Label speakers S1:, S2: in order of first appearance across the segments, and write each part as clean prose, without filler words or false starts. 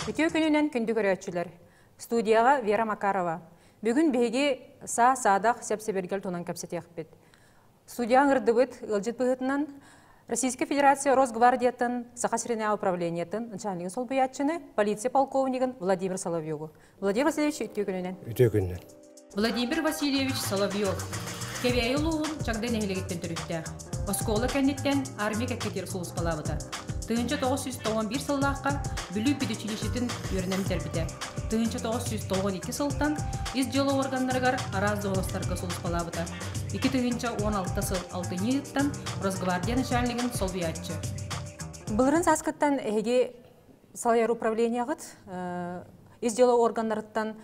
S1: Бүтө күнүнен күндү көрөчүлөр. Студияга Вера Макарова. Бүгүн беги саадак сепсебергел тонан кепсетекпит. Студияң ырдыбыт ылжыт быһытынан Российская Федерация Росгвардиятын Сахасрина управлениятын начальнигин солбуячыны полиция полковнигин Владимир Соловьеву. Владимир Васильевич үтө күнүнен.
S2: Үтө күнүнен.
S1: Владимир Васильевич Соловьев. Кебейылуун чагден эхилегиттен түрүттэ. Оскола кенниттен армия кеккетер соус палабыта. Тыынча 991 сыллаққа бүлі педучилищетін өрінен тербіде. Тыынча 992 сылтан из жылы органдарығар араз доғылыстарға соғыс палабыда. 2016 сыл 6 ниеттен Росгвардия начальнигин солбиятчы. Бұлырын саскыттан әйге салайар управления ғыт, из жылы органдарыттан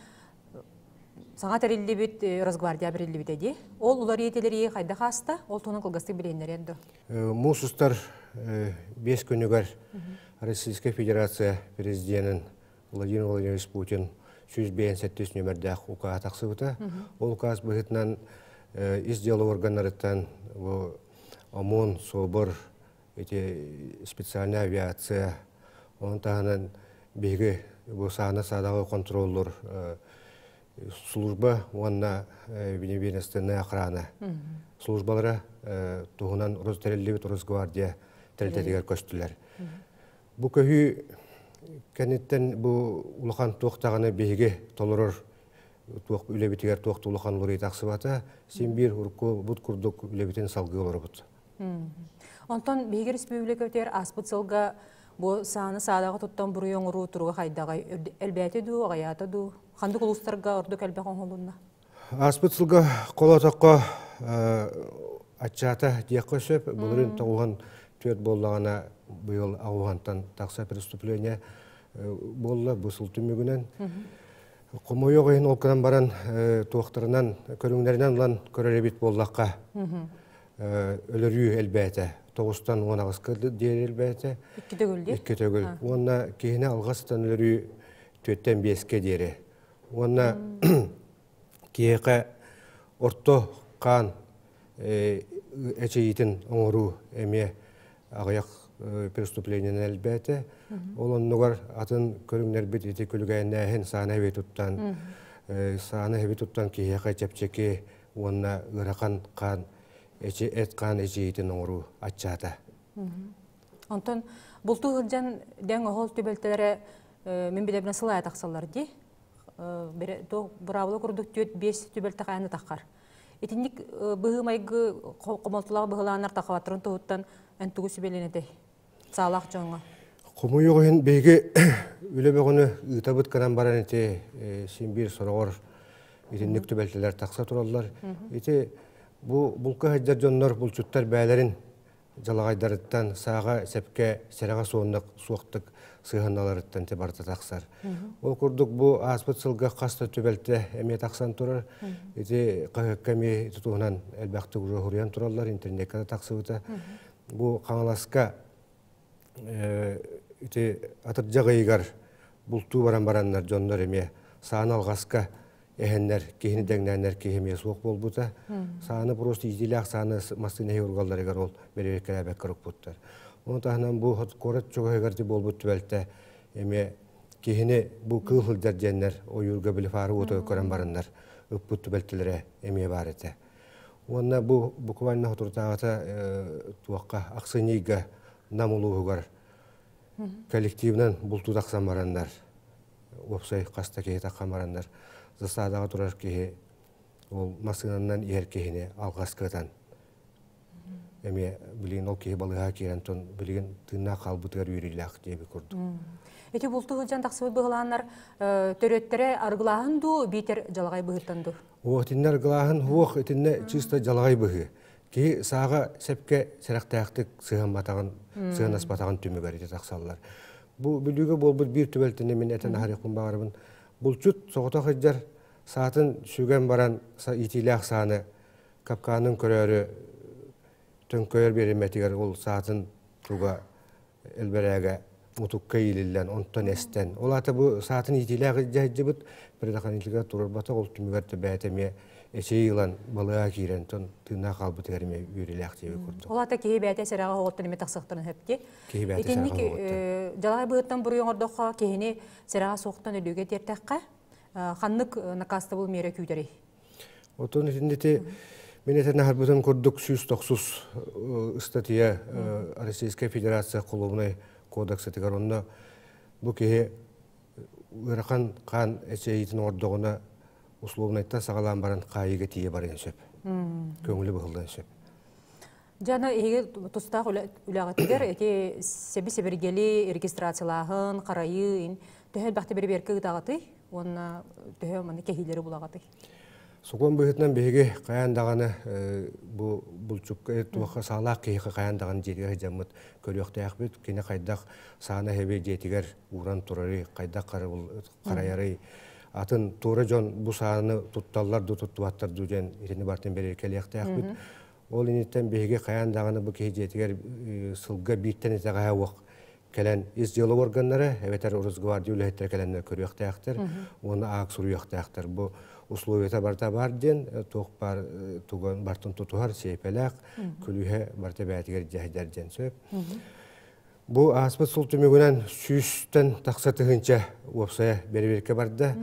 S1: саңа тәрелі бүт Росгвардия бірелі бүт әде. Ол улар етелері қайда қаста, ол тоның қылғысты білейіндер енді.
S2: Мұсыстар 5 күнігер Российская Федерация президентін Владимир Владимирович Путин 157 нөмірдәқ ұқа атақсы бұта. Ол ұқаз бұғытынан изделі органдарыттан ОМОН, СОБР, специальная авиация, оның тағынан бегі сағына-садағы контроллер служба, онна венестенная охрана. Службалары туғынан Ростелевит Росгвардия тәрілтетігер көстілер. Бұ көйі кәнеттен бұ ұлыған тоқтағаны бейге толырыр үлебетігер тоқты ұлыған ұлыры етақсы бата, сен бір ұрқы бұд күрдік үлебетен салғы олары бұд.
S1: Онтан бейге республика өтер аспыт сылға бұ саны садағы тұттан бұры оңыру тұруға қайдаға әлбәті ду, ғаяты ду, қанды құлыстарға ұрдық әлбәқ оңылуына?
S2: Аспыт сылға қолатаққа атчата дияққа сөп, бұлырын тауған төт боллағана бұйыл ауғантан тақса преступления болла бұсыл түмігінен. Құмой оғайын олқынан баран туақтарынан, көріңдерінен ұлан көрелебет боллаққа өлірі әлбәті. 9-тан 10-ағысқы дейір әлбәті.
S1: 2 төгіл де?
S2: 2 төгіл. Онына кейіне алғастан өлірі 4-тен 5-ке дейірі. Онына кейеқі орто қан әчейетін оңыру әме ағаяқ преступлениен әлбәті. Ол онығар атын көріңнер бет еті күлгәйін әхін саны әбет тұттан кейеқі чәпчеке онына ғырақан қан әт қан әчейетін оңыру атчата.
S1: Онтан бұлту ғылжан дәң оғыл төбелтелері мен білебіне сылай атақсалар де? Бұравылы күрдік 4-5 төбелті қайаны таққар. Етіндік бұғы майғы қомалтылағы бұғылағанар тақываттырын тұғыттан әнтігі сөбеленеді. Сағалақ жоңға.
S2: Құмы еғын бейге өлі бөғіні ұйтабыт қанан баран еті сен бір сұрағыр етіндік төбелтелер тақса тұралар. Бұлқы хаджар жонлар бұлчуттар бәлерін жалағайдарыттан саға сәпке сәраға соғындық суықтық сығаналарыттан те барта тақсар. Ол күрдік бұ аспыт сылға қаста төбелті әме тақсан тұрар. Қағыққаме тұтуғынан әлбәқті ғұриян тұралар, интернетке тақсы бұта. Бұ қаңыласқа атыр жағайығар бұлту баран-баранлар жонлар әме сағын алғасқа әхенлер, кейіні дәңнәнлер кейіме соқ бол бұта. Сағыны просто изделяқ сағыны мастыне ургалларығар ол беревеккен әбәк қырық бұттар. Оны тағынан бұл қорат жоғайғарды бол бұтты бәлті әме кейіні бұл қылғылдар жәнлер ойырға білі фары өті көрін барынлар үп бұтты бәлтілері әме бар еті. Онына бұл буквально отыртағыта туаққа ақсынейгі намылуғығар коллективнан бұлту тақсан барандар, опсай қаста кейі таққан барандар. Застадағы тұрар кейі ол масынаннан ер кейіне алғас қытан. Әме білген ол кейі балыға кейін тон білген тыңна қалбытығар үйреліғақ дейбі көрді.
S1: Эти бұлты ғылжан тақсыбыт бұғыланар төреттері арғылағын ду, бейтер жалағай бұғыттан ду?
S2: Оғытынна арғылағын оқ етінне чиста жалағай бұғы. Кейі саға сәпке сәрақтаяқтық сыған аспатаған түмі бәрі тақсалылар. Бұл бүлігі бол бір төбелтіне мен әтін ағарықпын бағарыбын. Бұл чүт соғыта қыджар сатын сүген баран итилақ саны капқанын көрері төнкөйер береметігер ол сатын туға әлбәрәге мұтыққа елілден, онтан әстен. Ол аты бұл сатын итилақ жәйді бұд, бірдіқан итілігі тұрыр бата ол түмігерді бәйтеме эче йылан балыга кирен тон тына калбыт эреме үрелек тебе курдук.
S3: Олата кеһи бәте сырага хоттон эме таксактарын хөпте.
S2: Кеһи бәте
S3: Итинник
S2: сырага
S3: жалай быттан буруң ордоха кеһини сырага соктон өдөгө тертакка. Ханнык накасты бул мере күдөрей.
S2: Отон итиндете мен этен харбытын курдук 190 статья Российская Федерация Уголовный кодекс этигер онна бу кеһи ыракан кан эчейтин ордогуна условнайта сагалан баран кайыга тие барын сөп. Көңүлү быгылдан сөп.
S3: Жана эге тустак үлөгөттөр эти себергели регистрациялаһын, карайын, төһөл бакты берберке дагаты, онна төһө маны кехилери булагаты.
S2: Сугон быһытнан беге каяндаганы бу булчукка туха салак кеһи каяндаган жерге жамыт көрөктөк бит кине кайдак саана хебе жетигер уран турары кайдак караяры атын тура жон бу сааны тутталлар ду туттуаттар дужен ирини бартын бере келектөк бит ол инеттен беге каяндаганы бу кеһи жетигер сылга биттен этага вак келен из дело органнары эветер Росгвардия үлеттер келеннер көрөктөктөр оны ак суруяктоктор бу условията барта бар ден тох бар туган бартын тутуар сепелак күлүһе барта бәтигер жаһдар ден сөп бу аспыт султумугунан сүстен таксатыгынча опсая берберке барда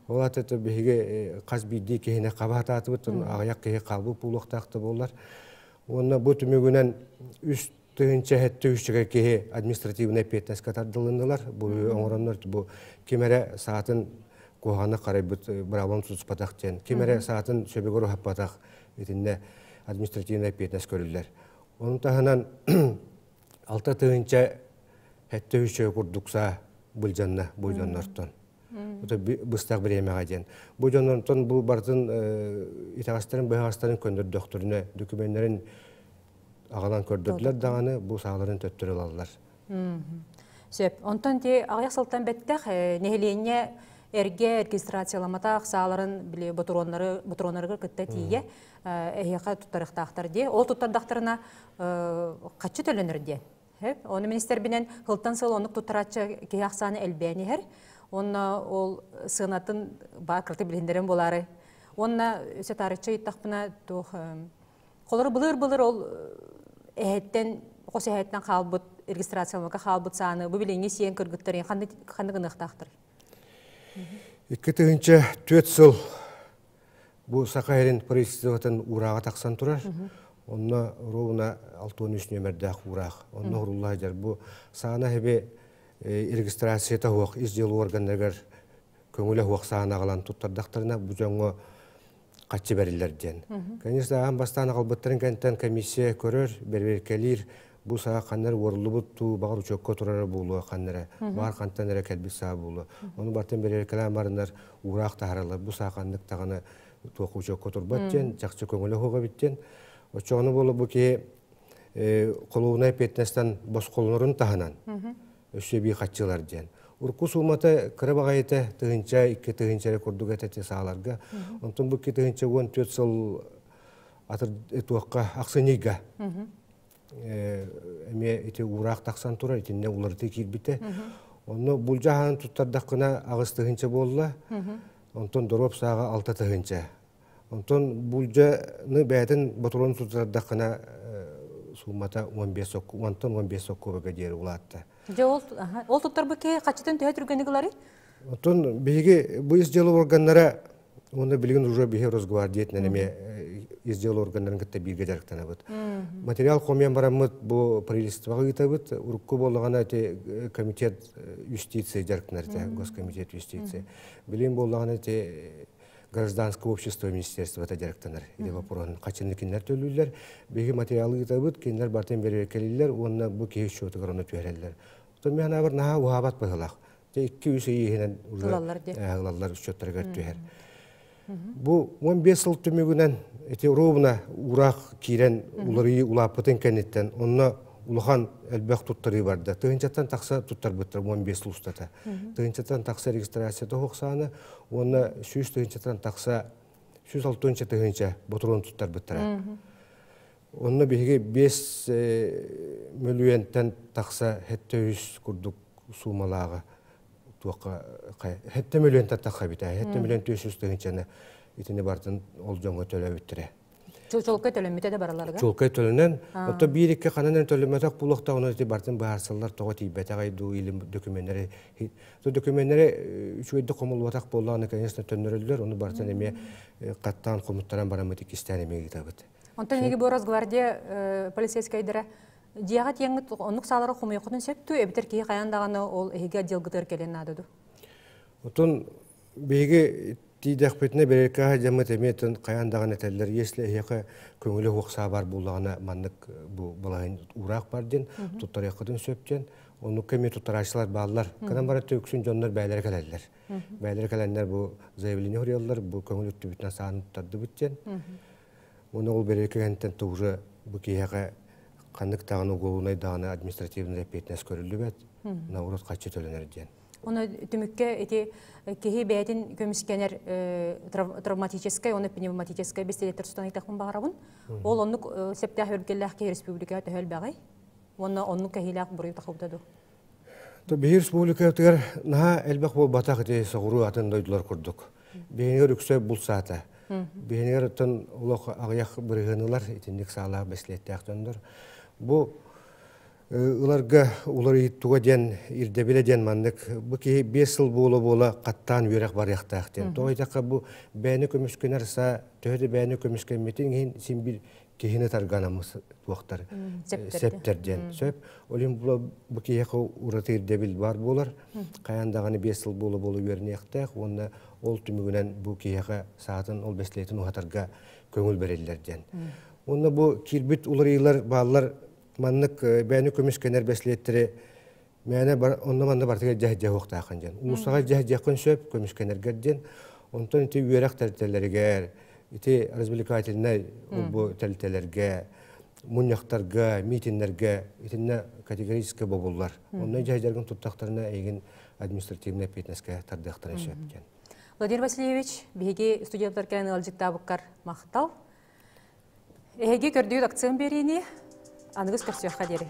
S2: ол атты беге каз бидди кehine кабат атып аяк кеhe калбы пулуктакты болар онна бу түмүгүнөн үстүнчө хеттүчүгө кеhe административный петнеска тардылындылар бу оңороннор бу кемере саатын кохана карайбыт бравон суспатактен кемере саатын сөбөгөрө хаппатак итинде административный петнес көрүлөр онун таханан алта тыгынча хеттүчүгө курдукса булжанна буйдоннортон это быстак бремега ден буйдоннортон бу бартын итагастарын байгастарын көндүр докторуна документтерин агалан көрдөрлөр даганы бу сааларын төттөрүп алалар.
S3: Сөп, онтон те аяк салтан беттек нехелене эрге регистрацияламатак сааларын биле ботуроннорго кытта тие эхяка туттарыктактар де ол туттардактарына качы төлөнөр де. Оны министр бинен хылтан сыл онук туттарачы кеяқсаны элбенихер. Онна ол сынатын бар кырты билендерен болары. Онна өсө тарыхчы иттакпына тух колору былыр ол эхеттен кос эхеттен калбыт регистрацияламакка калбыт саны бу биленге сиен кыргыттар кандай гыныктактыр.
S2: 2004 жыл бу Сакайрин правительствотон урага таксан турар. Онна ровно 63 номердак урак. Онна урулла жар бу саана хебе регистрация тахуак издел органнаргар көңүлө хуак саана калан туттардактарына бу жоңго качы берилерден. Конечно, ам бастан калбыттарын кенттен комиссия көрөр, берберкелир бу сага кандар орулубут ту багыр учокко турары булу каннара бар кантанера келбис саа булу ону бартен берер калам барындар урак тааралар бу сага кандык таганы току учокко турбат жен жакчы көңүлө хога биттен очону болу бу ки колуна петнестен бос колонорун таханан өсө би качылар жен урку сумата кырабагайта тыгынча 2 тыгынча курдук этете сааларга онтон бу 2 тыгынча 14 жыл атыр этуакка аксыныйга эме ити урак таксан тура итинне уларды кирбите онно булжахан туттардакына агыстыгынча болла онтон дороп сага 6 тыгынча онтон булжаны бәтин ботурон туттардакына сумата 15 сокку онтон 15 соккуга жер улатты
S3: ол туттар беке качтан төһө түргөнүглары
S2: онтон биги бу издел органнара оны билген уже бихе Росгвардия неме издел органнарын кытта бирге жарыктанабыт. Материал комен барамыт бу правительствога гытабыт, урукку болгана те комитет юстиции жарыктанарта, госкомитет юстиции. Билим болгана те гражданское общество министерства та жарыктанар. Или вопросы качынды кинер төлүлөр, биги материал гытабыт, кинер бартен бере келилер, онна бу кеш шотугарына төһөрөлөр. То мен абар наха уабат багалак. Те 200 ийенен уже алалар шоттарга төһөр. Бу 15 жыл түмүгүнөн эти ровно урак кирен улары улапытын кенеттен онна улахан элбек туттары барды. Тыгынчаттан такса туттар буттар 15 жыл устата. Тыгынчаттан такса регистрация тохсаны, онна 100 тыгынчаттан такса 106 тыгынча ботурон туттар буттар. Онна биге 5 миллионтан такса 700 курдук сумалага туакка хетте миллионтан такса бите, 7 миллион 400 тыгынчаны итини бартын ол жоңго төлөбүттүре.
S3: Чолкай төлөмүтө да бараларга.
S2: Чолкай төлөнен, отто бирикке кананен төлөмөтөк булукта оны бартын баарсаллар тоо тийбете гайду илим документтери. То документтери үчөйдө комулбатак болланы, конечно, төннөрөлдөр, оны бартын эме каттан комуттаран барамыт кистен эме гитабыт.
S3: Онтон неге борос гвардия полицейскайдыра диага теңит онук салары хумуйкутун септу эбитер ки каяндаганы ол эге отделгытыр келен надыду.
S2: Отон беге тидәхпетне берекка жамы теметен каяндаган этеллер если яка көңүлү хукса бар буллагына маннык бу булайын урак бар ден туттар якытын сөптен onu kemi tutaraşlar bağlar. Kanan bara töksün jonlar bäylere kelediler. Bäylere kelenler bu zaявление horyalar bu köngül ütübütüne sağınıp tadı bütçen. Onu ol berekenten tuğru bu kiyaga kanlık dağını golunay dağını administrativni repetines körüldü bet. Navrot kaçı tölener diyen.
S3: Onu tümükke eti kehi beytin kömüskener travmatическая, onu pneumatическая бестелеттер сустаныктакын багарабын. Ол оннук септах өлкеллахке республика төхөл багай. Onu kahilak burayı takıbıdadı.
S2: Tabii Respublika ötüger naha elbek bu batak ete soğuru atın doydular kurduk. Beyniger yüksek bulsata. Beyniger atın ulaq ağayak bırığınılar itinlik sağlığa beslettiğe döndür. Bu ularga ular yittuğa den irdebile den mandık. Bu ki 5 yıl bola kattan yürek var yaktağıten. Toydaka bu beyni kömüskenersa töhde beyni kömüskenmetin sin bir kehine targanamız tuaqtar septerden söp olim bu kiyaka uratır debil var bolar kayandagany 5 yıl bolu vernekte onda ol tümügünen bu kiyaka saatın ol besletin o hatarga köngül berellerden onda bu kirbit ularıylar bağlar manlık beyni kömüskener besletleri mene bar onda manda bartıga jahja waqta kanjan ulusaga jahja kun söp kömüskener gerden ondan iti yürek terteleriger iti развлекательный bu teltelerge, munyaktarga, mitinlerge itinne kategorический bobullar. Ondan jahjargın tuttaqtarına egin administrativne petneske tardaqtara şöpken.
S3: Владимир Васильевич, биги студенттар келен алжыкта буккар мактал. Эге көрдүк акцент берини, аныгыз көрсөкка дери.